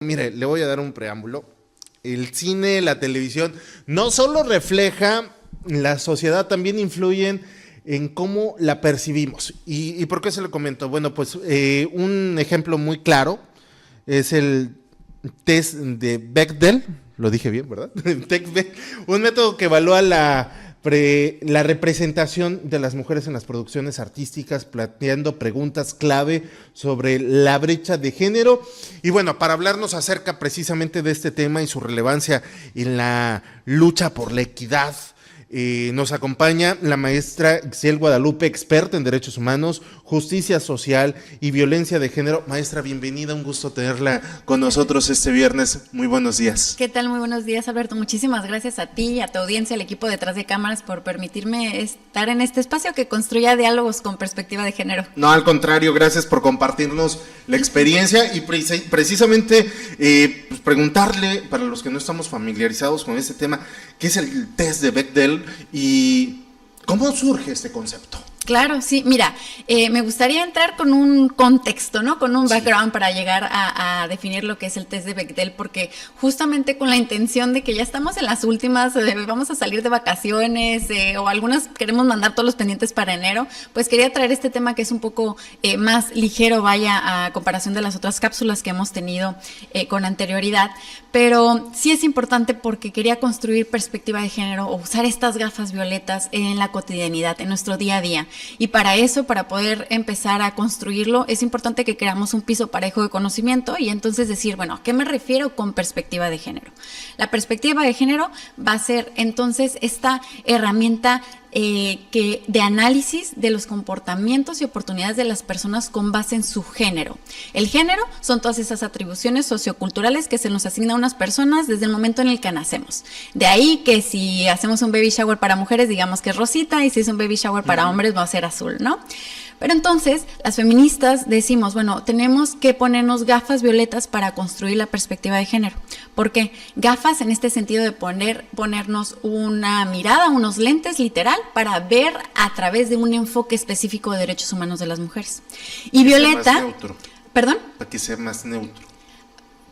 Mire, le voy a dar un preámbulo. El cine, la televisión, no solo refleja la sociedad, también influyen en cómo la percibimos. ¿Y por qué se lo comento? Bueno, pues un ejemplo muy claro es el test de Bechdel, lo dije bien, ¿verdad? Un método que evalúa la representación de las mujeres en las producciones artísticas, planteando preguntas clave sobre la brecha de género. Y bueno, para hablarnos acerca precisamente de este tema y su relevancia en la lucha por la equidad, nos acompaña la maestra Ixel Guadalupe, experta en derechos humanos, justicia social y violencia de género. Maestra, bienvenida, un gusto tenerla con nosotros este viernes. Muy buenos días. ¿Qué tal? Muy buenos días, Alberto. Muchísimas gracias a ti y a tu audiencia, al equipo detrás de cámaras, por permitirme estar en este espacio que construya diálogos con perspectiva de género. No, al contrario, gracias por compartirnos la experiencia y precisamente pues preguntarle, para los que no estamos familiarizados con este tema, ¿qué es el test de Bechdel y cómo surge este concepto? Claro, sí. Mira, me gustaría entrar con un contexto, ¿no? Con un background para llegar a definir lo que es el test de Bechdel, porque justamente con la intención de que ya estamos en las últimas, vamos a salir de vacaciones o algunas queremos mandar todos los pendientes para enero, pues quería traer este tema que es un poco más ligero, vaya, a comparación de las otras cápsulas que hemos tenido con anterioridad, pero sí es importante porque quería construir perspectiva de género o usar estas gafas violetas en la cotidianidad, en nuestro día a día. Y para eso, para poder empezar a construirlo, es importante que creamos un piso parejo de conocimiento y entonces decir, bueno, ¿a qué me refiero con perspectiva de género? La perspectiva de género va a ser entonces esta herramienta de análisis de los comportamientos y oportunidades de las personas con base en su género. El género son todas esas atribuciones socioculturales que se nos asignan a unas personas desde el momento en el que nacemos. De ahí que si hacemos un baby shower para mujeres, digamos que es rosita, y si es un baby shower para hombres va a ser azul, ¿no? Pero entonces, las feministas decimos, bueno, tenemos que ponernos gafas violetas para construir la perspectiva de género. ¿Por qué? Gafas en este sentido de ponernos una mirada, unos lentes literal, para ver a través de un enfoque específico de derechos humanos de las mujeres. Y violeta... Sea más neutro. ¿Perdón? Para que sea más neutro.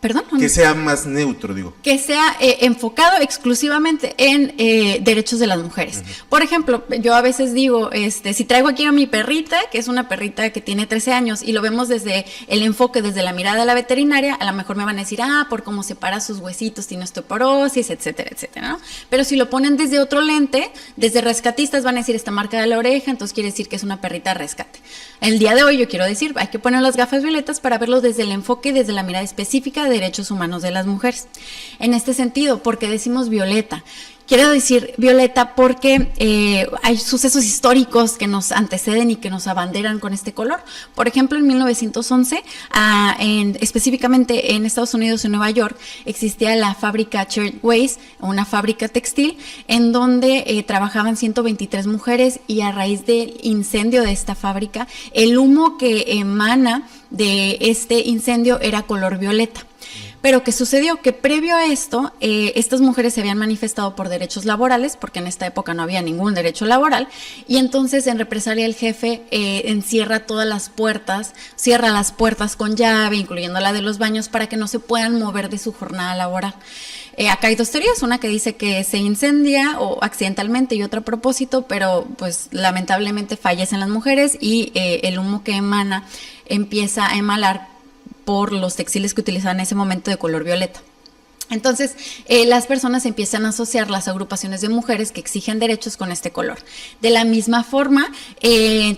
¿Perdón? Que sea más neutro, digo. Que sea enfocado exclusivamente en derechos de las mujeres. Por ejemplo, yo a veces digo, si traigo aquí a mi perrita, que es una perrita que tiene 13 años, y lo vemos desde el enfoque, desde la mirada de la veterinaria, a lo mejor me van a decir, por cómo separa sus huesitos, tiene osteoporosis, etcétera, etcétera, ¿no? Pero si lo ponen desde otro lente, desde rescatistas van a decir, esta marca de la oreja, entonces quiere decir que es una perrita rescate. El día de hoy yo quiero decir, hay que poner las gafas violetas para verlo desde el enfoque, desde la mirada específica de derechos humanos de las mujeres. En este sentido, ¿por qué decimos violeta? Quiero decir violeta porque hay sucesos históricos que nos anteceden y que nos abanderan con este color. Por ejemplo, en 1911, específicamente en Estados Unidos, en Nueva York, existía la fábrica Shirtwaist, una fábrica textil, en donde trabajaban 123 mujeres, y a raíz del incendio de esta fábrica, el humo que emana de este incendio era color violeta. Pero ¿qué sucedió? Que previo a esto, estas mujeres se habían manifestado por derechos laborales, porque en esta época no había ningún derecho laboral, y entonces en represalia el jefe cierra las puertas con llave, incluyendo la de los baños, para que no se puedan mover de su jornada laboral. Acá hay dos teorías, una que dice que se incendia o accidentalmente y otra a propósito, pero pues lamentablemente fallecen las mujeres y el humo que emana empieza a emanar por los textiles que utilizaban en ese momento de color violeta. Entonces, las personas empiezan a asociar las agrupaciones de mujeres que exigen derechos con este color. De la misma forma,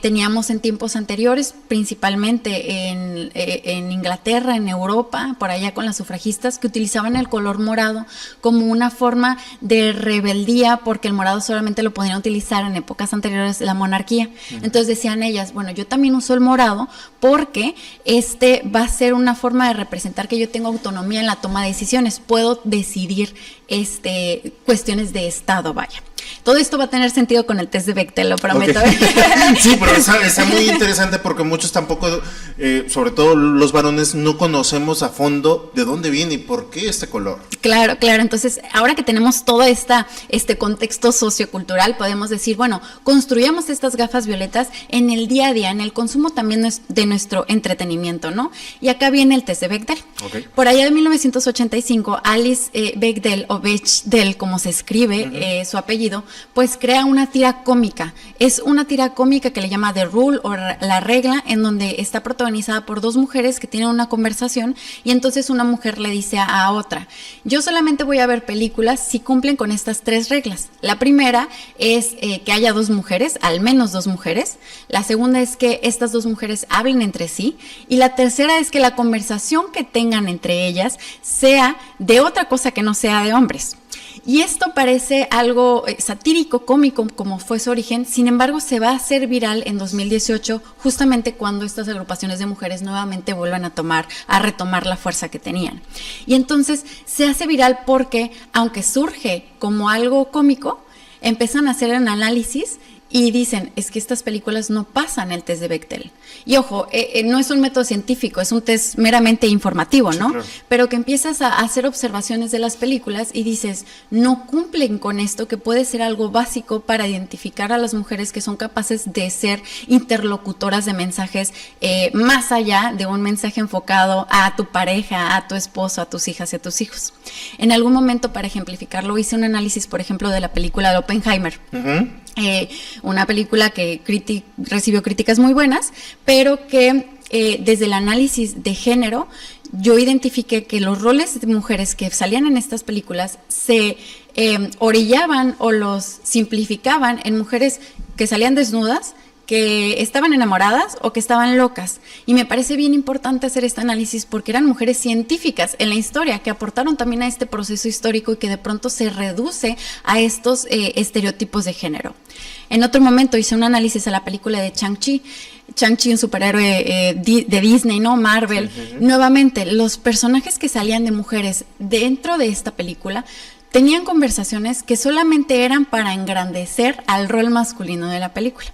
teníamos en tiempos anteriores, principalmente en Inglaterra, en Europa, por allá con las sufragistas, que utilizaban el color morado como una forma de rebeldía, porque el morado solamente lo podían utilizar en épocas anteriores de la monarquía. Entonces decían ellas, bueno, yo también uso el morado porque va a ser una forma de representar que yo tengo autonomía en la toma de decisiones, puedo decidir cuestiones de Estado, vaya. Todo esto va a tener sentido con el test de Bechdel, lo prometo. Okay. Sí, pero está muy interesante porque muchos tampoco, sobre todo los varones, no conocemos a fondo de dónde viene y por qué este color. Claro, claro. Entonces, ahora que tenemos todo este contexto sociocultural, podemos decir, bueno, construyamos estas gafas violetas en el día a día, en el consumo también de nuestro entretenimiento, ¿no? Y acá viene el test de Bechdel. Okay. Por allá de 1985, Alice Bechdel, o Bechdel, como se escribe, su apellido, pues crea una tira cómica. Es una tira cómica que le llama The Rule, o La Regla, en donde está protagonizada por dos mujeres que tienen una conversación, y entonces una mujer le dice a otra: yo solamente voy a ver películas si cumplen con estas 3 reglas. La primera es que haya 2 mujeres, al menos 2 mujeres. La segunda es que estas 2 mujeres hablen entre sí. Y la tercera es que la conversación que tengan entre ellas sea de otra cosa que no sea de hombres. Y esto parece algo satírico, cómico, como fue su origen. Sin embargo, se va a hacer viral en 2018, justamente cuando estas agrupaciones de mujeres nuevamente vuelvan a retomar la fuerza que tenían. Y entonces se hace viral porque, aunque surge como algo cómico, empiezan a hacer un análisis y dicen, es que estas películas no pasan el test de Bechdel. Y ojo, no es un método científico, es un test meramente informativo, ¿no? Sí, claro. Pero que empiezas a hacer observaciones de las películas y dices, no cumplen con esto, que puede ser algo básico para identificar a las mujeres que son capaces de ser interlocutoras de mensajes más allá de un mensaje enfocado a tu pareja, a tu esposo, a tus hijas y a tus hijos. En algún momento, para ejemplificarlo, hice un análisis, por ejemplo, de la película de Oppenheimer. Una película que recibió críticas muy buenas, pero que desde el análisis de género yo identifiqué que los roles de mujeres que salían en estas películas se orillaban o los simplificaban en mujeres que salían desnudas, que estaban enamoradas o que estaban locas. Y me parece bien importante hacer este análisis porque eran mujeres científicas en la historia que aportaron también a este proceso histórico y que de pronto se reduce a estos estereotipos de género. En otro momento hice un análisis a la película de Shang-Chi. Shang-Chi, un superhéroe de Disney, ¿no? Marvel. Sí. Nuevamente, los personajes que salían de mujeres dentro de esta película tenían conversaciones que solamente eran para engrandecer al rol masculino de la película.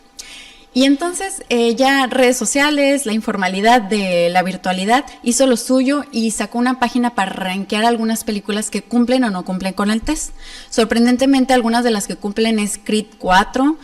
Y entonces ya redes sociales, la informalidad de la virtualidad hizo lo suyo y sacó una página para rankear algunas películas que cumplen o no cumplen con el test. Sorprendentemente, algunas de las que cumplen es Creed 4,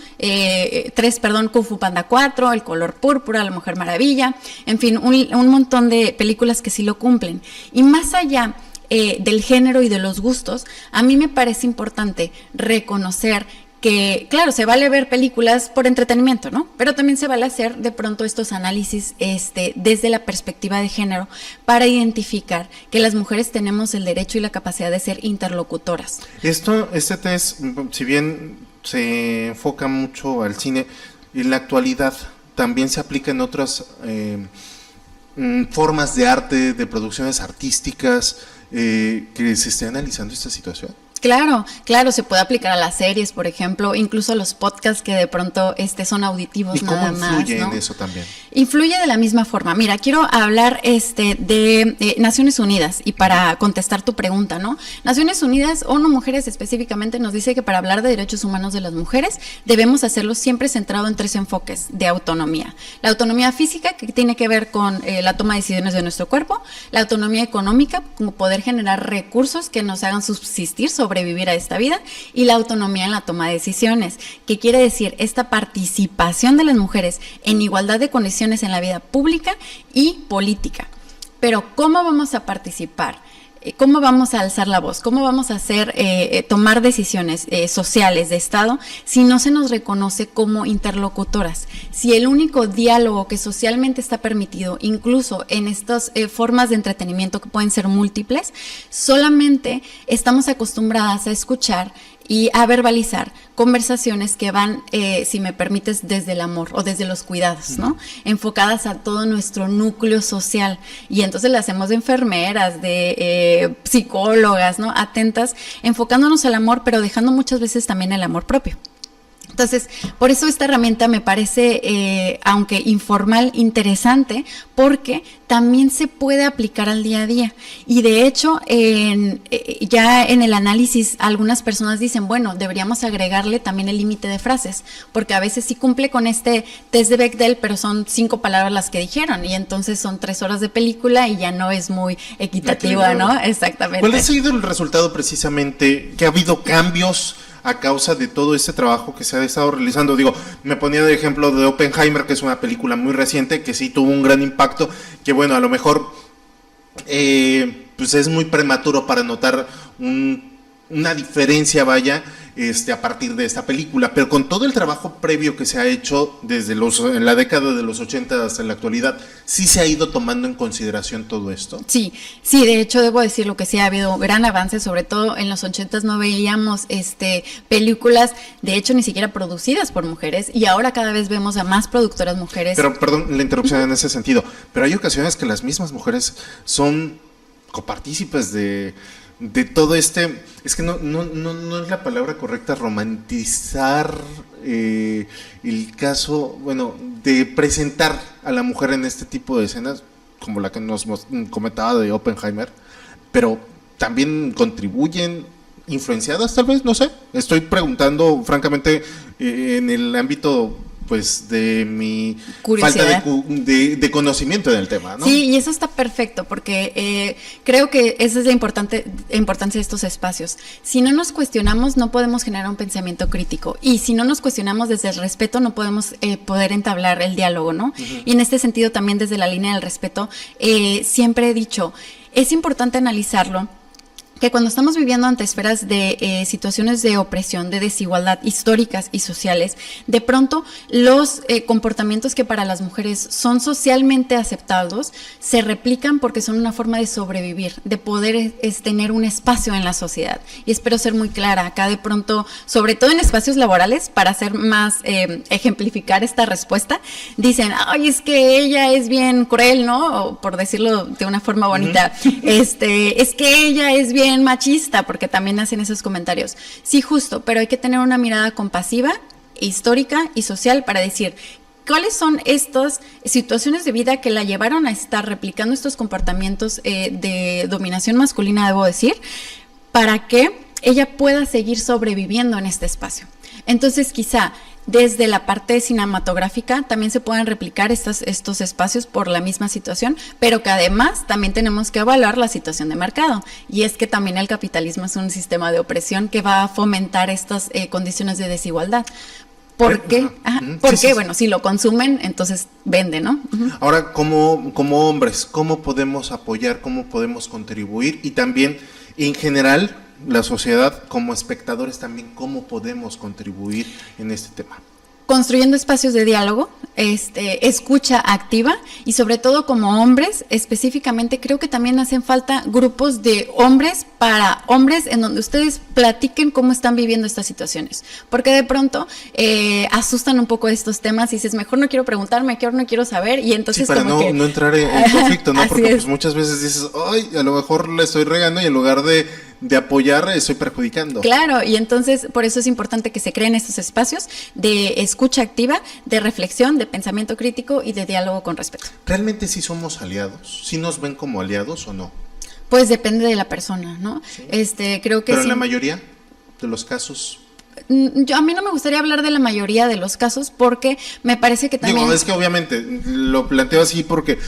Kung Fu Panda 4, El Color Púrpura, La Mujer Maravilla, en fin, un montón de películas que sí lo cumplen. Y más allá del género y de los gustos, a mí me parece importante reconocer que, claro, se vale ver películas por entretenimiento, ¿no? Pero también se vale hacer de pronto estos análisis desde la perspectiva de género para identificar que las mujeres tenemos el derecho y la capacidad de ser interlocutoras. Este test, si bien se enfoca mucho al cine, en la actualidad también se aplica en otras formas de arte, de producciones artísticas, que se esté analizando esta situación. Claro, se puede aplicar a las series, por ejemplo, incluso a los podcasts que de pronto son auditivos nada más. ¿Y cómo influye en eso también? Influye de la misma forma. Mira, quiero hablar de Naciones Unidas y para contestar tu pregunta, ¿no? Naciones Unidas, ONU Mujeres específicamente, nos dice que para hablar de derechos humanos de las mujeres debemos hacerlo siempre centrado en 3 enfoques de autonomía. La autonomía física, que tiene que ver con la toma de decisiones de nuestro cuerpo, la autonomía económica, como poder generar recursos que nos hagan subsistir, sobrevivir a esta vida, y la autonomía en la toma de decisiones, que quiere decir esta participación de las mujeres en igualdad de condiciones en la vida pública y política. Pero ¿cómo vamos a participar? ¿Cómo vamos a alzar la voz? ¿Cómo vamos a tomar decisiones sociales de Estado si no se nos reconoce como interlocutoras? Si el único diálogo que socialmente está permitido, incluso en estas formas de entretenimiento que pueden ser múltiples, solamente estamos acostumbradas a escuchar y a verbalizar conversaciones que van, si me permites, desde el amor o desde los cuidados, ¿no? Enfocadas a todo nuestro núcleo social. Y entonces le hacemos de enfermeras, de psicólogas, ¿no? Atentas, enfocándonos al amor, pero dejando muchas veces también el amor propio. Entonces, por eso esta herramienta me parece, aunque informal, interesante, porque también se puede aplicar al día a día. Y de hecho, ya en el análisis, algunas personas dicen, bueno, deberíamos agregarle también el límite de frases, porque a veces sí cumple con este test de Bechdel, pero son 5 palabras las que dijeron, y entonces son 3 horas de película y ya no es muy equitativa, ¿no? Exactamente. ¿Cuál ha sido el resultado precisamente? ¿Que ha habido cambios a causa de todo este trabajo que se ha estado realizando? Digo, me ponía de ejemplo de Oppenheimer, que es una película muy reciente, que sí tuvo un gran impacto, que bueno, a lo mejor pues es muy prematuro para notar una diferencia, vaya, a partir de esta película, pero con todo el trabajo previo que se ha hecho desde en la década de los 80 hasta la actualidad, ¿sí se ha ido tomando en consideración todo esto? Sí, de hecho debo decir lo que sí ha habido gran avance, sobre todo en los 80s no veíamos películas, de hecho ni siquiera producidas por mujeres, y ahora cada vez vemos a más productoras mujeres. Pero, perdón la interrupción en ese sentido, pero hay ocasiones que las mismas mujeres son copartícipes de todo es que no es la palabra correcta, romantizar el caso, bueno, de presentar a la mujer en este tipo de escenas, como la que nos comentaba de Oppenheimer, pero también contribuyen, influenciadas tal vez, no sé, estoy preguntando francamente en el ámbito pues de mi curiosidad, falta de conocimiento del tema, ¿no? Sí, y eso está perfecto, porque creo que esa es la importancia de estos espacios. Si no nos cuestionamos, no podemos generar un pensamiento crítico, y si no nos cuestionamos desde el respeto, no podemos poder entablar el diálogo, ¿no? Uh-huh. Y en este sentido también desde la línea del respeto, siempre he dicho, es importante analizarlo, que cuando estamos viviendo ante esferas de situaciones de opresión, de desigualdad históricas y sociales, de pronto los comportamientos que para las mujeres son socialmente aceptados se replican porque son una forma de sobrevivir, de poder tener un espacio en la sociedad. Y espero ser muy clara acá de pronto, sobre todo en espacios laborales, para hacer más, ejemplificar esta respuesta, dicen, ay, es que ella es bien cruel, ¿no? O por decirlo de una forma bonita, es que ella es bien machista, porque también hacen esos comentarios. Sí, justo, pero hay que tener una mirada compasiva, histórica y social para decir, ¿cuáles son estas situaciones de vida que la llevaron a estar replicando estos comportamientos de dominación masculina, debo decir, para que ella pueda seguir sobreviviendo en este espacio? Entonces, quizá desde la parte cinematográfica también se pueden replicar estos espacios por la misma situación, pero que además también tenemos que evaluar la situación de mercado. Y es que también el capitalismo es un sistema de opresión que va a fomentar estas condiciones de desigualdad. ¿Por qué? Porque, sí. Bueno, si lo consumen, entonces vende, ¿no? Uh-huh. Ahora, como hombres, ¿cómo podemos apoyar, cómo podemos contribuir? Y también, en general, la sociedad, como espectadores también, ¿cómo podemos contribuir en este tema? Construyendo espacios de diálogo, escucha activa, y sobre todo como hombres, específicamente creo que también hacen falta grupos de hombres para hombres en donde ustedes platiquen cómo están viviendo estas situaciones, porque de pronto asustan un poco estos temas y dices, mejor no quiero preguntar, mejor no quiero saber, y entonces sí, para como no entrar en conflicto, ¿no? Porque pues muchas veces dices, ay, a lo mejor le estoy regando y en lugar de apoyar, estoy perjudicando. Claro, y entonces por eso es importante que se creen estos espacios de escucha activa, de reflexión, de pensamiento crítico y de diálogo con respeto. ¿Realmente sí somos aliados? ¿Sí nos ven como aliados o no? Pues depende de la persona, ¿no? Sí. Creo que pero sí. En la mayoría de los casos. A mí no me gustaría hablar de la mayoría de los casos porque me parece que también... Digo, es que obviamente lo planteo así porque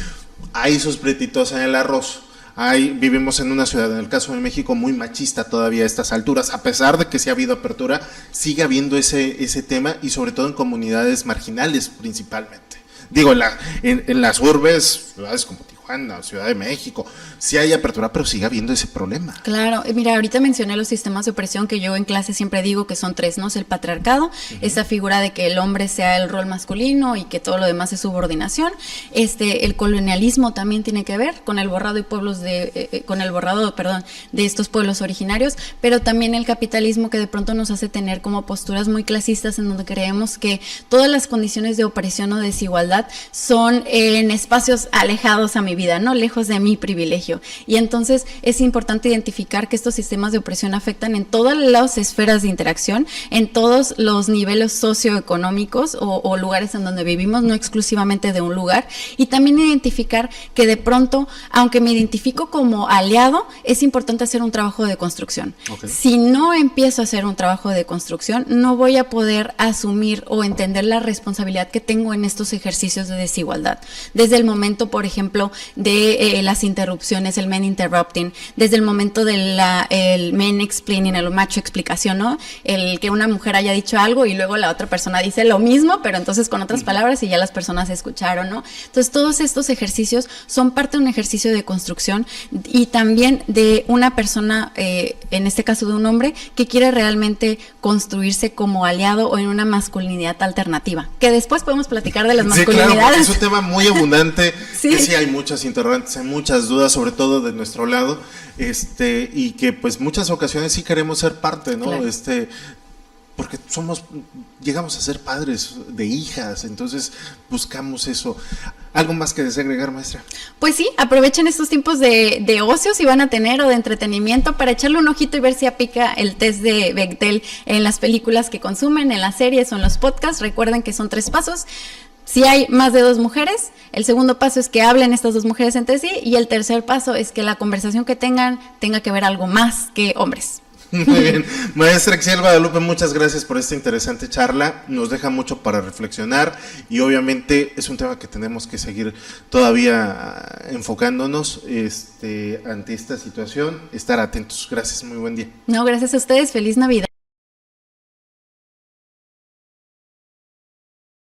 hay sus pletitos en el arroz. Vivimos en una ciudad, en el caso de México, muy machista todavía a estas alturas, a pesar de que sí ha habido apertura, sigue habiendo ese tema, y sobre todo en comunidades marginales principalmente. Digo, en las urbes, ciudades como Tijuana, Ciudad de México, sí hay apertura, pero sigue habiendo ese problema. Claro, mira, ahorita mencioné los sistemas de opresión que yo en clase siempre digo que son 3, ¿no? Es el patriarcado, esa figura de que el hombre sea el rol masculino y que todo lo demás es subordinación. El colonialismo también tiene que ver con el borrado de estos pueblos originarios, pero también el capitalismo, que de pronto nos hace tener como posturas muy clasistas en donde creemos que todas las condiciones de opresión o desigualdad son en espacios alejados, a mi mi vida, ¿no? Lejos de mi privilegio. Y entonces es importante identificar que estos sistemas de opresión afectan en todas las esferas de interacción, en todos los niveles socioeconómicos o lugares en donde vivimos, no exclusivamente de un lugar. Y también identificar que de pronto, aunque me identifico como aliado, es importante hacer un trabajo de construcción. Okay. Si no empiezo a hacer un trabajo de construcción, no voy a poder asumir o entender la responsabilidad que tengo en estos ejercicios de desigualdad. Desde el momento, por ejemplo, de las interrupciones, el men interrupting, desde el momento del el men explaining, el macho explicación, ¿no? El que una mujer haya dicho algo y luego la otra persona dice lo mismo, pero entonces con otras palabras y ya las personas escucharon, ¿no? Entonces todos estos ejercicios son parte de un ejercicio de construcción y también de una persona, en este caso de un hombre, que quiere realmente construirse como aliado o en una masculinidad alternativa. Que después podemos platicar de las masculinidades. Sí, claro, es un tema muy abundante, Sí. que sí hay muchas interrogantes, hay muchas dudas, sobre todo de nuestro lado, y que pues muchas ocasiones sí queremos ser parte, ¿no? Claro. Porque llegamos a ser padres de hijas, entonces buscamos eso. ¿Algo más que desagregar, maestra? Pues sí, aprovechen estos tiempos de ocio si van a tener o de entretenimiento para echarle un ojito y ver si aplica el test de Bechdel en las películas que consumen, en las series o en los podcasts. Recuerden que son 3 pasos. Si hay más de 2 mujeres, el segundo paso es que hablen estas 2 mujeres entre sí y el tercer paso es que la conversación que tengan tenga que ver algo más que hombres. Muy bien. Maestra Ixchel Guadalupe, muchas gracias por esta interesante charla. Nos deja mucho para reflexionar y obviamente es un tema que tenemos que seguir todavía enfocándonos ante esta situación. Estar atentos. Gracias, muy buen día. No, gracias a ustedes. Feliz Navidad.